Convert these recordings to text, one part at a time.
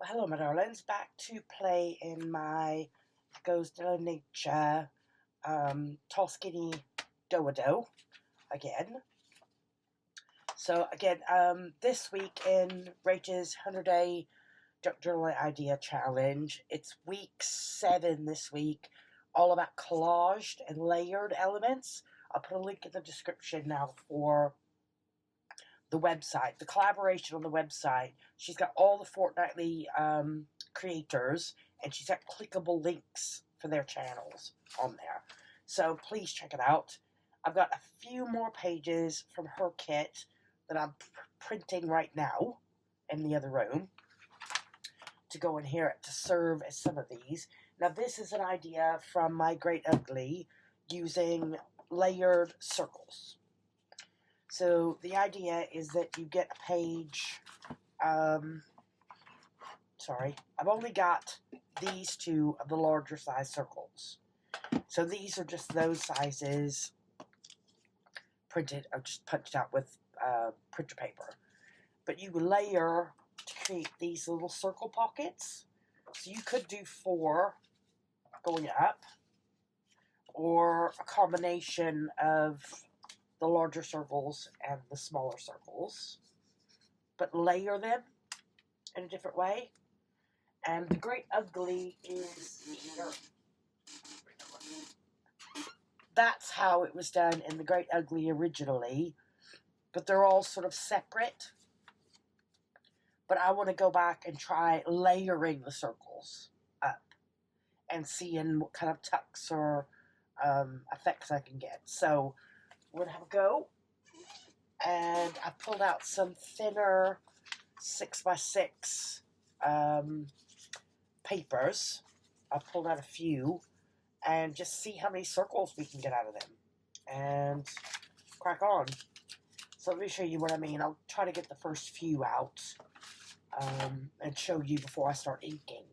Well, hello, my darlings. Back to play in my Goes to Nature Tall Skinny Dodo again. So, again, this week in Rachel's 100-Day Journaling Idea Challenge, it's week 7 this week, all about collaged and layered elements. I'll put a link in the description now for the website, the collaboration on the website. She's got all the fortnightly creators, and she's got clickable links for their channels on there. So please check it out. I've got a few more pages from her kit that I'm printing right now in the other room to go in here to serve as some of these. Now this is an idea from my Great Ugly using layered circles. So the idea is that you get a page, sorry, I've only got these two of the larger size circles. So these are just those sizes printed, or just punched out with printer paper. But you layer to create these little circle pockets. So you could do 4 going up, or a combination of the larger circles and the smaller circles, but layer them in a different way. And the Great Ugly is here. That's how it was done in the Great Ugly originally, but they're all sort of separate. But I want to go back and try layering the circles up and seeing what kind of tucks or effects I can get. So we're going to have a go, and I pulled out some thinner 6x6 papers. I pulled out a few and just see how many circles we can get out of them and crack on. So let me show you what I mean. I'll try to get the first few out and show you before I start inking.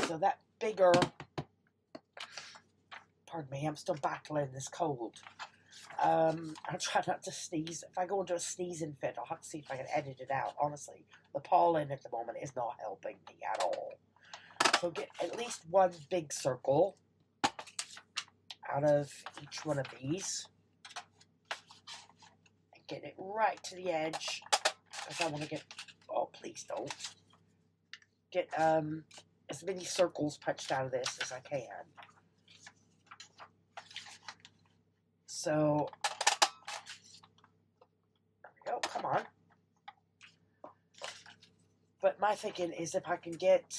So that bigger, pardon me, I'm still battling this cold. I'll try not to sneeze. If I go into a sneezing fit, I'll have to see if I can edit it out. Honestly, the pollen at the moment is not helping me at all. So get at least one big circle out of each one of these. And get it right to the edge, because I want to get, oh please don't, get as many circles punched out of this as I can. So, there we go, come on. But my thinking is if I can get,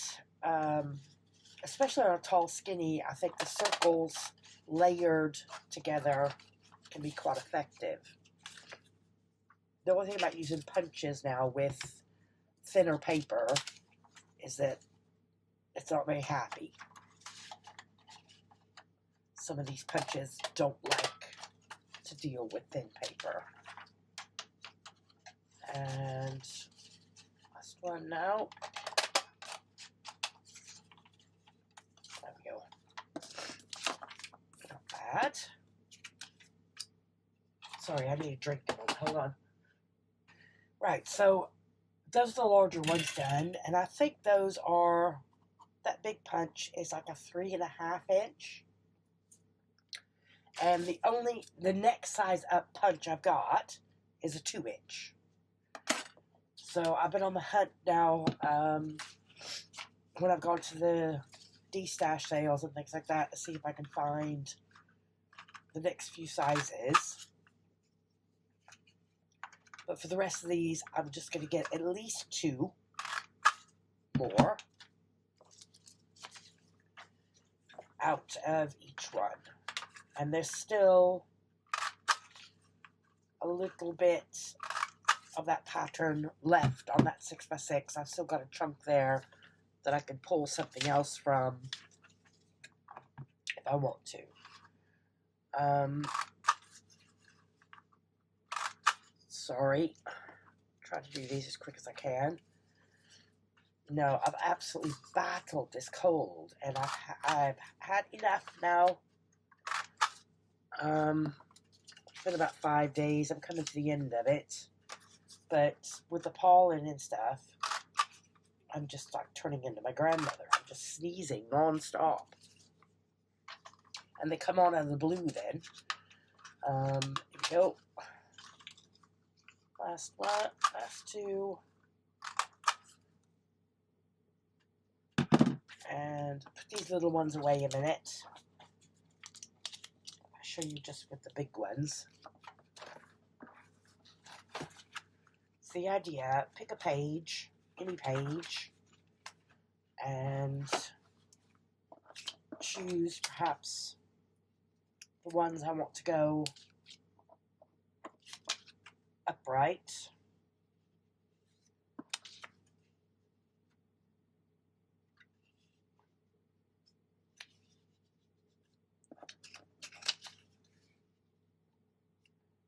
especially on a tall skinny, I think the circles layered together can be quite effective. The only thing about using punches now with thinner paper is that it's not very happy. Some of these punches don't like to deal with thin paper. And last one now. There we go. Not bad. Sorry, I need a drink. Hold on. Right, so those are the larger ones done, and I think those are, that big punch is like a 3.5 inch. And the next size up punch I've got is a 2 inch. So I've been on the hunt now, when I've gone to the D-stash sales and things like that, to see if I can find the next few sizes. But for the rest of these, I'm just going to get at least 2 more out of each one. And there's still a little bit of that pattern left on that 6x6. I've still got a chunk there that I can pull something else from if I want to. Sorry. Try to do these as quick as I can. No, I've absolutely battled this cold, and I've had enough now. It's been about 5 days. I'm coming to the end of it. But with the pollen and stuff, I'm just like turning into my grandmother. I'm just sneezing non-stop. And they come on out of the blue then. Here we go. Last one, last two. And put these little ones away a minute. I'll show you just with the big ones. It's the idea, pick a page, any page, and choose perhaps the ones I want to go upright.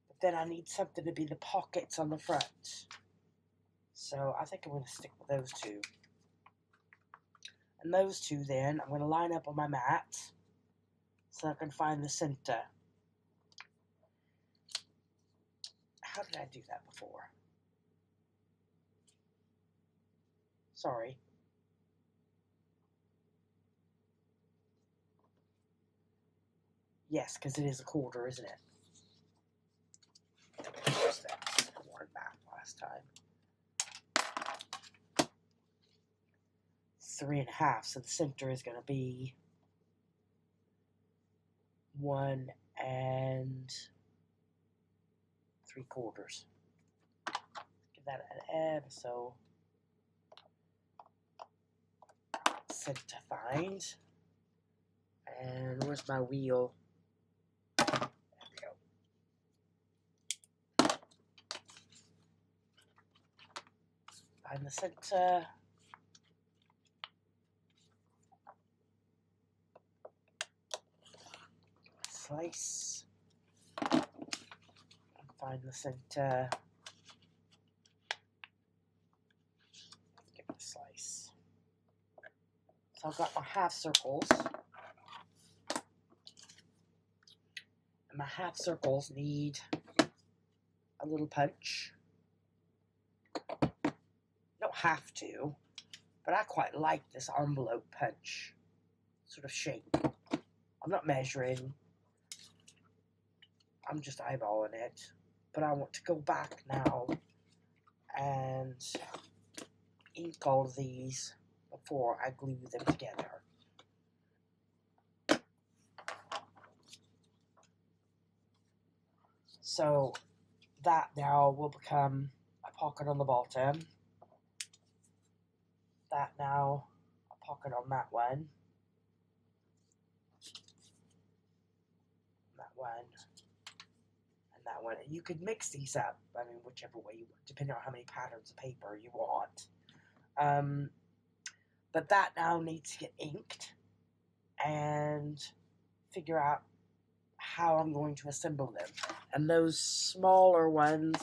But then I need something to be the pockets on the front. So I think I'm going to stick with those two. And those two then, I'm going to line up on my mat so I can find the center. How did I do that before? Sorry. Yes, because it is a quarter, isn't it? That worn map last time. 3.5, so the center is going to be 1 3/4. Give that an ebb, so center find. And where's my wheel? There we go. Find the center. Slice. Find the center. Give it a slice. So I've got my half circles. And my half circles need a little punch. You don't have to, but I quite like this envelope punch sort of shape. I'm not measuring. I'm just eyeballing it. But I want to go back now and ink all of these before I glue them together. So that now will become a pocket on the bottom. That now a pocket on that one. That one. And that one. And you could mix these up. I mean, whichever way you want, depending on how many patterns of paper you want. But that now needs to get inked and figure out how I'm going to assemble them. And those smaller ones,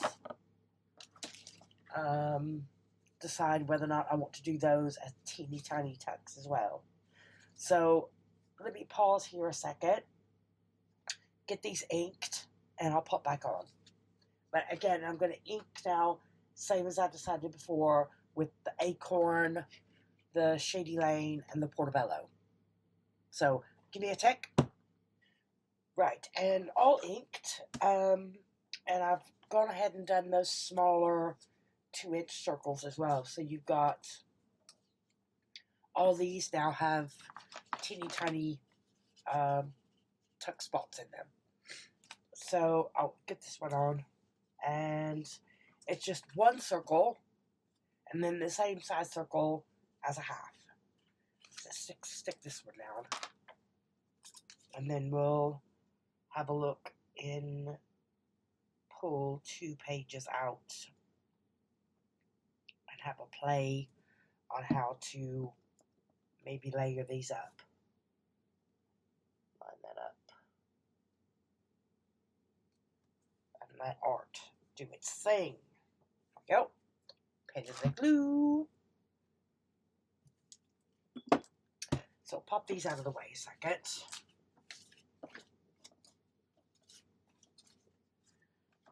decide whether or not I want to do those as teeny tiny tucks as well. So let me pause here a second, get these inked, and I'll pop back on. But again, I'm going to ink now, same as I decided before, with the acorn, the Shady Lane, and the Portobello. So give me a tick. Right, and all inked, and I've gone ahead and done those smaller 2-inch circles as well. So you've got, all these now have teeny tiny tuck spots in them. So I'll get this one on, and it's just one circle, and then the same size circle as a half. So stick this one down, and then we'll have a look in, pull 2 pages out, and have a play on how to maybe layer these up. Line that up. And let art do its thing. There we go. Pen and glue. So pop these out of the way a second.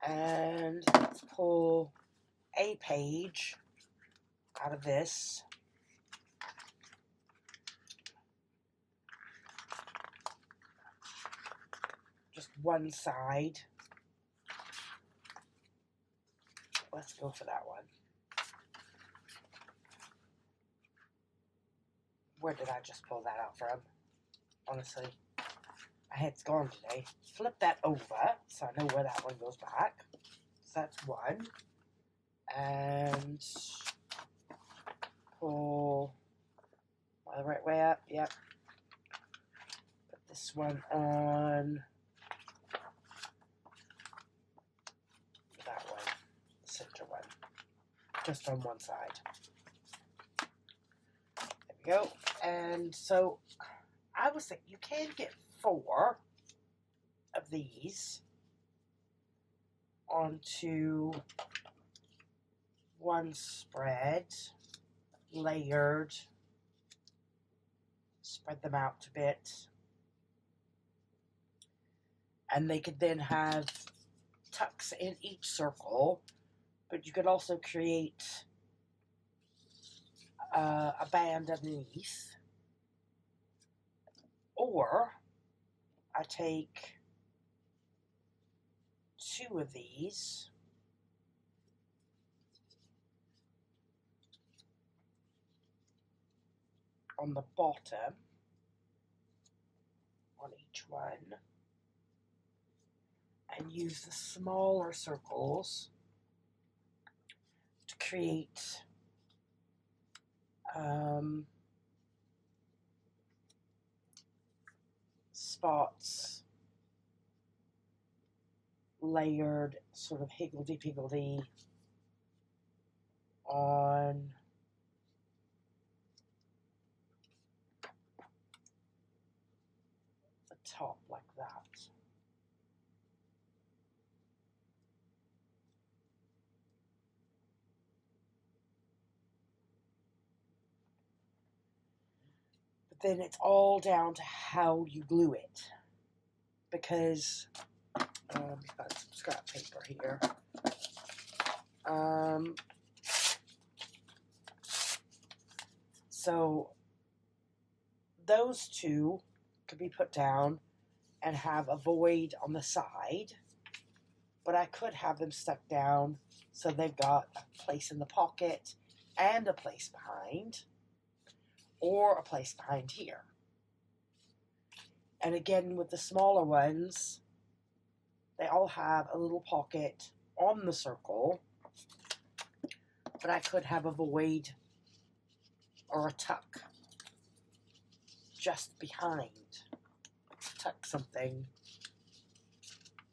And let's pull a page out of this. just one side. Let's go for that one. Where did I just pull that out from? Honestly, my head's gone today. Flip that over so I know where that one goes back. So that's one. And pull the right way up. Yep. Put this one on that one, the center one, just on one side. There we go. And so I was thinking you can get 4 of these onto one spread, layered, spread them out a bit, and they could then have tucks in each circle, but you could also create a band underneath. Or I take 2 of these, on the bottom, on each one, and use the smaller circles to create spots, layered, sort of higgledy-piggledy on the top like that. But then it's all down to how you glue it, because we've got some scrap paper here. So those 2 could be put down and have a void on the side, but I could have them stuck down so they've got a place in the pocket and a place behind, or a place behind here. And again, with the smaller ones, they all have a little pocket on the circle, but I could have a void or a tuck just behind, tuck something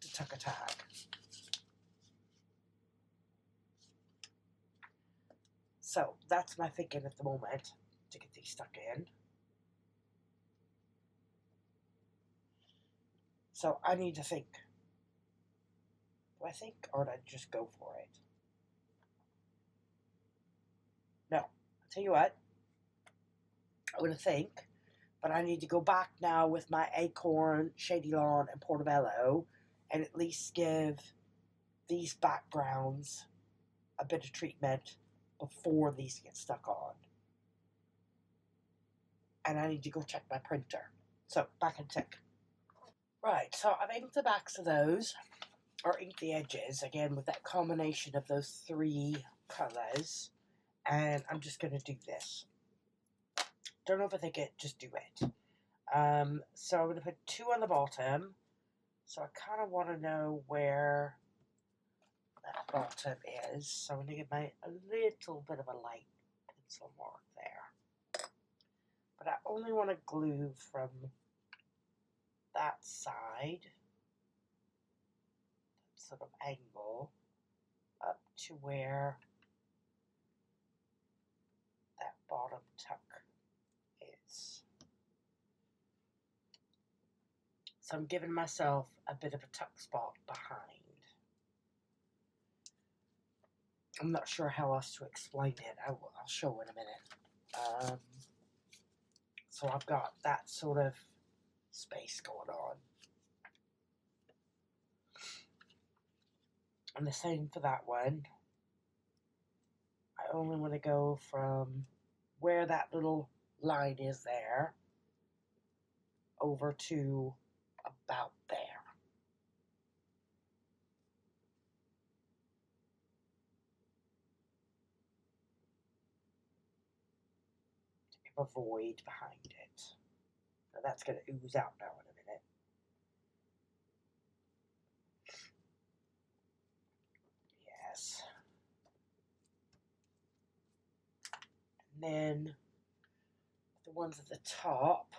to tuck a tag. So that's my thinking at the moment to get these stuck in. So I need to think. Do I think, or do I just go for it? No. I'll tell you what. I'm going to think, but I need to go back now with my acorn, shady lawn, and portobello, and at least give these backgrounds a bit of treatment before these get stuck on. And I need to go check my printer. So, back in a tick. Right, so I've inked the backs of those, or inked the edges, again, with that combination of those 3 colours. And I'm just going to do this. Don't overthink it, just do it. So I'm going to put 2 on the bottom. So I kind of want to know where that bottom is. So I'm going to give my a little bit of a light pencil mark there. But I only want to glue from that side, that sort of angle, up to where that bottom tuck is. So I'm giving myself a bit of a tuck spot behind. I'm not sure how else to explain it. I'll show in a minute. So I've got that sort of space going on. And the same for that one. I only want to go from where that little line is there over to about there. of a void behind it. Now that's going to ooze out now in a minute. Yes. And then the ones at the top,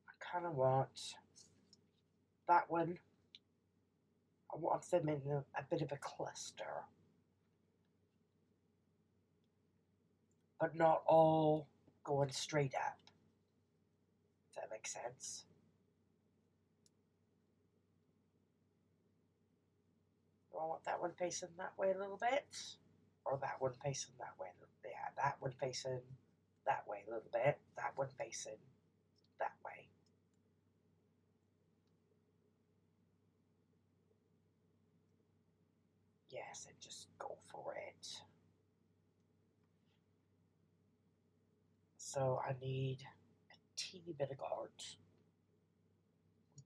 I kind of want that one. I want them in a bit of a cluster, but not all going straight up, if that makes sense. Do I want that one facing that way a little bit, or that one facing that way a little bit? Yeah, that one facing that way a little bit, that one facing that way. Yes, and just go for it. So I need a teeny bit of guard.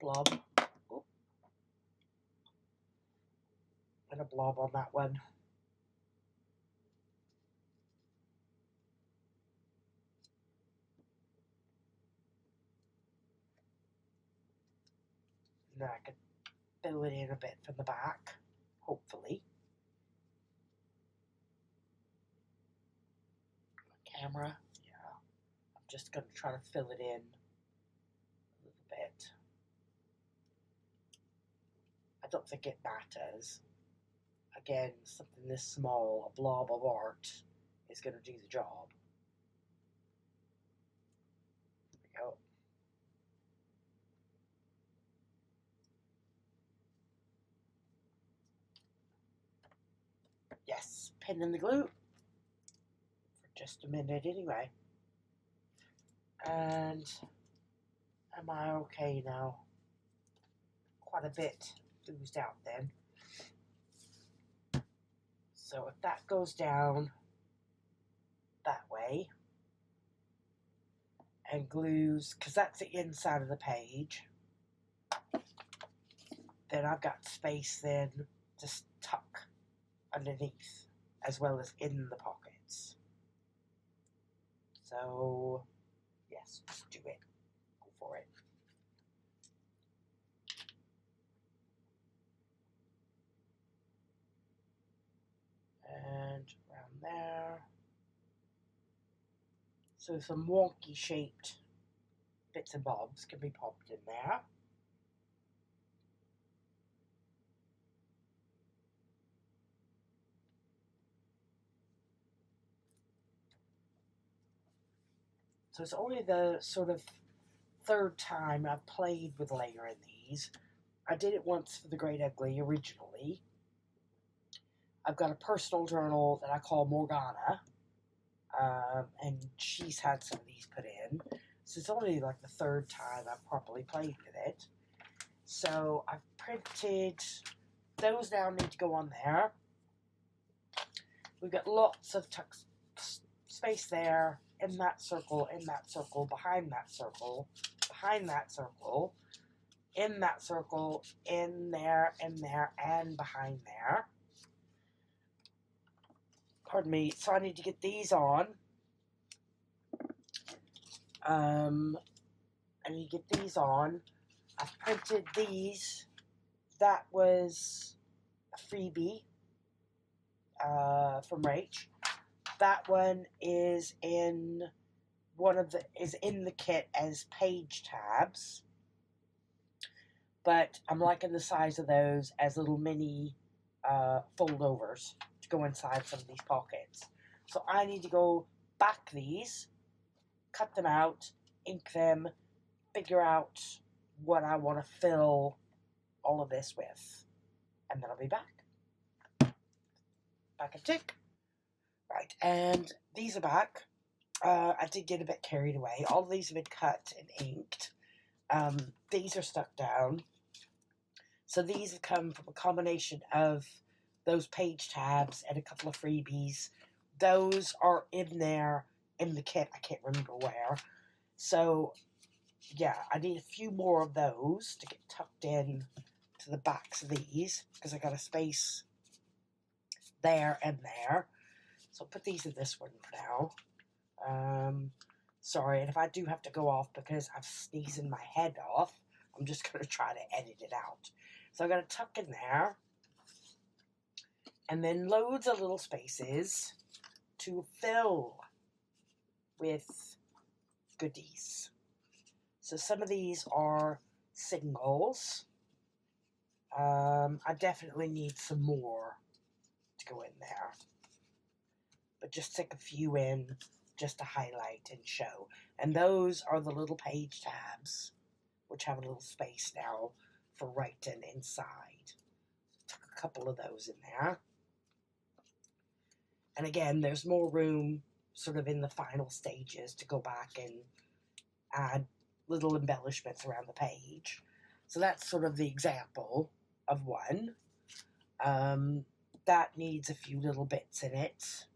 Blob. Oh. And a blob on that one. And then I can fill it in a bit from the back, hopefully. Camera, yeah. I'm just going to try to fill it in a little bit. I don't think it matters. Again, something this small, a blob of art, is going to do the job. There we go. Yes, pin in the glue. For just a minute anyway. And am I okay now? Quite a bit oozed out then. So if that goes down that way and glues, because that's the inside of the page, then I've got space then to tuck underneath as well as in the pockets. So yes, just do it. Go for it. And around there. So some wonky shaped bits and bobs can be popped in there. So it's only the sort of third time I've played with layering these. I did it once for the Great Ugly originally. I've got a personal journal that I call Morgana, and she's had some of these put in. So it's only like the third time I've properly played with it. So I've printed, those now need to go on there. We've got lots of space there, in that circle, behind that circle, behind that circle, in that circle, in there, and behind there. Pardon me. So I need to get these on. I need to get these on. I've printed these. That was a freebie from Rach. That one is in the kit as page tabs, but I'm liking the size of those as little mini foldovers to go inside some of these pockets. So I need to go back these, cut them out, ink them, figure out what I want to fill all of this with, and then I'll be back. Back a tick. Right, and these are back. I did get a bit carried away. All of these have been cut and inked. These are stuck down. So these have come from a combination of those page tabs and a couple of freebies. Those are in there in the kit. I can't remember where. So, yeah, I need a few more of those to get tucked in to the backs of these, because I got a space there and there. So I'll put these in this one for now. Sorry, and if I do have to go off because I'm sneezing my head off, I'm just going to try to edit it out. So I'm going to tuck in there, and then loads of little spaces to fill with goodies. So some of these are singles. I definitely need some more to go in there, but just stick a few in just to highlight and show. And those are the little page tabs, which have a little space now for writing inside. Took a couple of those in there. And again, there's more room sort of in the final stages to go back and add little embellishments around the page. So that's sort of the example of one. That needs a few little bits in it,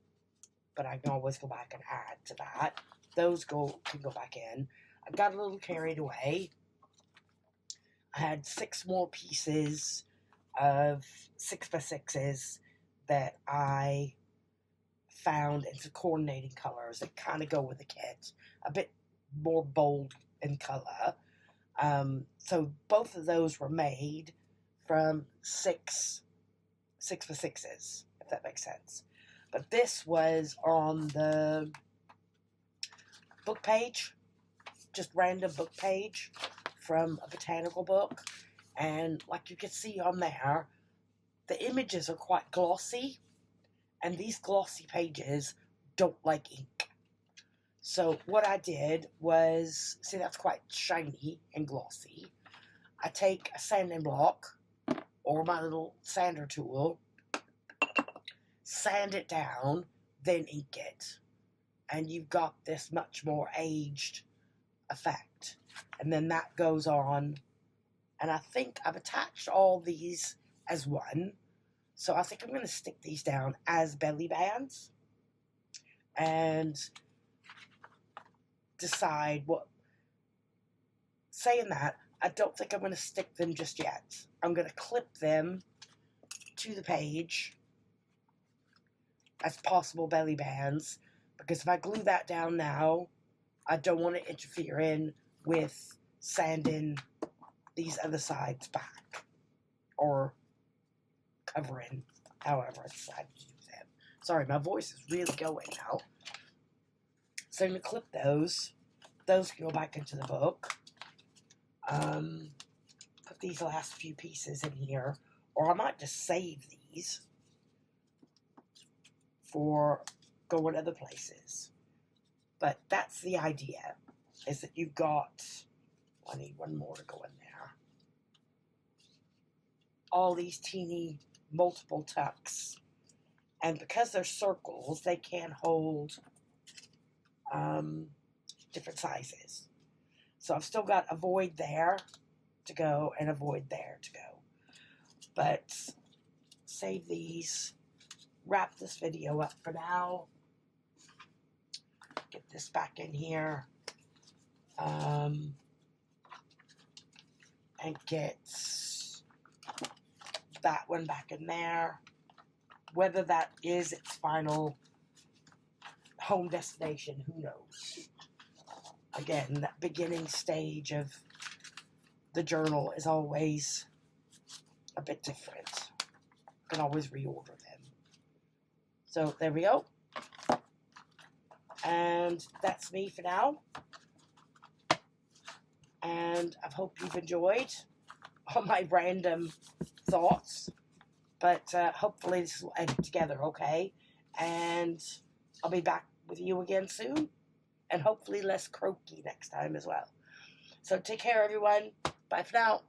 but I can always go back and add to that. Those can go back in. I got a little carried away. I had 6 more pieces of 6x6s that I found in some coordinating colors that kind of go with the kit. A bit more bold in color. So both of those were made from 6x6s, if that makes sense. But this was on the book page, just random book page from a botanical book. And like you can see on there, the images are quite glossy, and these glossy pages don't like ink. So what I did was, see, that's quite shiny and glossy. I take a sanding block or my little sander tool, sand it down, then ink it. And you've got this much more aged effect. And then that goes on. And I think I've attached all these as one. So I think I'm going to stick these down as belly bands. And decide what. Saying that, I don't think I'm going to stick them just yet. I'm going to clip them to the page as possible belly bands, because if I glue that down now, I don't want to interfere in with sanding these other sides back, or covering, however I decide to use them. Sorry, my voice is really going now. So I'm going to clip those. Those can go back into the book. Put these last few pieces in here, or I might just save these for going other places. But that's the idea, is that you've got, I need one more to go in there, all these teeny multiple tucks. And because they're circles, they can hold different sizes. So I've still got a void there to go and a void there to go. But save these, wrap this video up for now, get this back in here, and get that one back in there. Whether that is its final home destination, who knows? Again, that beginning stage of the journal is always a bit different. You can always reorder them. So there we go. And that's me for now. And I hope you've enjoyed all my random thoughts. But hopefully this will edit together, okay? And I'll be back with you again soon. And hopefully less croaky next time as well. So take care, everyone. Bye for now.